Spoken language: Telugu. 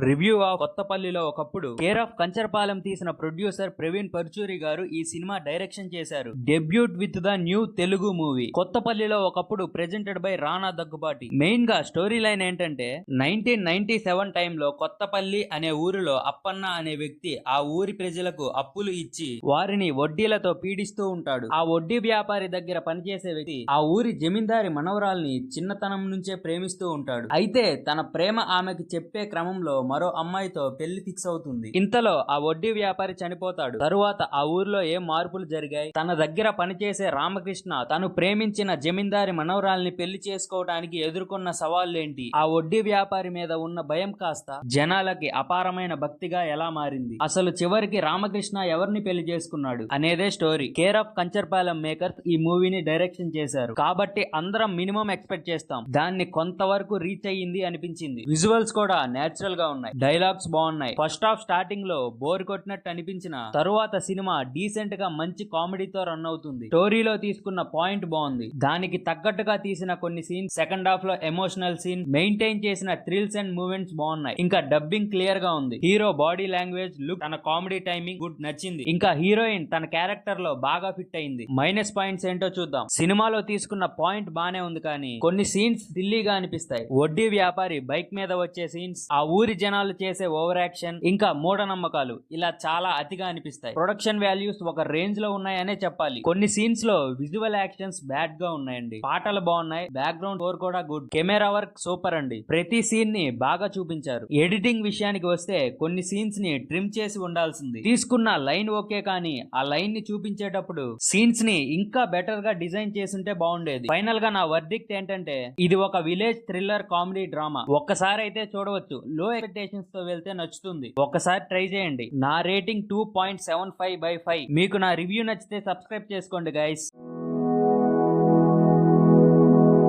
రివ్యూ ఆఫ్ కొత్తపల్లిలో ఒకప్పుడు కేర్ ఆఫ్ కంచరపాలెం తీసిన ప్రొడ్యూసర్ ప్రవీణ్ పర్చూరి గారు ఈ సినిమా డైరెక్షన్ చేశారు. Debut with the new Telugu movie కొత్తపల్లిలో ఒకప్పుడు presented by Rana Daggubati. Main గా స్టోరీ లైన్ ఏంటంటే 1997 టైంలో కొత్తపల్లి అనే ఊరిలో అప్పన్న అనే వ్యక్తి ఆ ఊరి ప్రజలకు అప్పులు ఇచ్చి వారిని వడ్డీలతో పీడిస్తూ ఉంటాడు. ఆ వడ్డీ వ్యాపారి దగ్గర పనిచేసే వ్యక్తి ఆ ఊరి జమీందారి మనవరాల్ని చిన్నతనం నుంచే ప్రేమిస్తూ ఉంటాడు. అయితే తన ప్రేమ ఆమెకి చెప్పే క్రమంలో మరో అమ్మాయితో పెళ్లి ఫిక్స్ అవుతుంది. ఇంతలో ఆ వడ్డీ వ్యాపారి చనిపోతాడు. తరువాత ఆ ఊర్లో ఏం మార్పులు జరిగాయి, తన దగ్గర పనిచేసే రామకృష్ణ తను ప్రేమించిన జమీందారి మనవరాల్ని పెళ్లి చేసుకోవడానికి ఎదుర్కొన్న సవాళ్లేంటి, ఆ వడ్డీ వ్యాపారి మీద ఉన్న భయం కాస్త జనాలకి అపారమైన భక్తిగా ఎలా మారింది, అసలు చివరికి రామకృష్ణ ఎవరిని పెళ్లి చేసుకున్నాడు అనేదే story. Care of Kancharapalem makers ఈ మూవీని డైరెక్షన్ చేశారు కాబట్టి అందరం మినిమం ఎక్స్పెక్ట్ చేస్తాం. దాన్ని కొంతవరకు రీచ్ అయ్యింది అనిపించింది. విజువల్స్ కూడా నేచురల్ గా ఉన్నాయి, డైలాగ్స్ బాగున్నాయి. ఫస్ట్ హాఫ్ స్టార్టింగ్ లో బోర్ కొట్టినట్టు అనిపించిన తరువాత సినిమా డీసెంట్ గా మంచి కామెడీతో రన్ అవుతుంది. స్టోరీలో తీసుకున్న పాయింట్ బాగుంది, దానికి తగ్గట్టుగా తీసిన కొన్ని సీన్స్, సెకండ్ హాఫ్ లో ఎమోషనల్ సీన్, మెయింటైన్ చేసిన థ్రిల్స్ అండ్ మూవ్మెంట్స్ బాగున్నాయి. ఇంకా డబ్బింగ్ క్లియర్ గా ఉంది. హీరో బాడీ లాంగ్వేజ్, లుక్, తన కామెడీ టైమింగ్ గుడ్ నచ్చింది. ఇంకా హీరోయిన్ తన క్యారెక్టర్ లో బాగా ఫిట్ అయింది. మైనస్ పాయింట్స్ ఏంటో చూద్దాం. సినిమాలో తీసుకున్న పాయింట్ బానే ఉంది కానీ కొన్ని సీన్స్ సిల్లీగా అనిపిస్తాయి. వడ్డీ వ్యాపారి బైక్ మీద వచ్చే సీన్స్, ఆ ఊరి జనాలు చేసే ఓవర్ యాక్షన్, ఇంకా మూఢనమ్మకాలు ఇలా చాలా అతిగా అనిపిస్తాయి. ప్రొడక్షన్ వాల్యూస్ ఒక రేంజ్ లో ఉన్నాయనే చెప్పాలి. కొన్ని సీన్స్ లో విజువల్ యాక్షన్స్ బ్యాడ్ గా ఉన్నాయండి. పాటలు బాగున్నాయి, బ్యాక్గ్రౌండ్ స్కోర్ కూడా గుడ్, కెమెరా వర్క్ సూపర్ అండి. ప్రతి సీన్ ని బాగా చూపించారు. ఎడిటింగ్ విషయానికి వస్తే కొన్ని సీన్స్ ని ట్రిమ్ చేసి ఉండాల్సింది. తీసుకున్న లైన్ ఓకే కానీ ఆ లైన్ ని చూపించేటప్పుడు సీన్స్ ని ఇంకా బెటర్ గా డిజైన్ చేసుంటే బాగుండేది. ఫైనల్ గా నా వర్డిక్ట్ ఏంటంటే ఇది ఒక విలేజ్ థ్రిల్లర్ కామెడీ డ్రామా. ఒక్కసారి అయితే చూడవచ్చు. లో ఎక్స్పెక్టేషన్స్ తో వెళ్తే నచ్చుతుంది. ఒక్కసారి ట్రై చేయండి. నా రేటింగ్ 2.75/5. మీకు నా రివ్యూ నచ్చితే సబ్స్క్రైబ్ చేసుకోండి గైస్.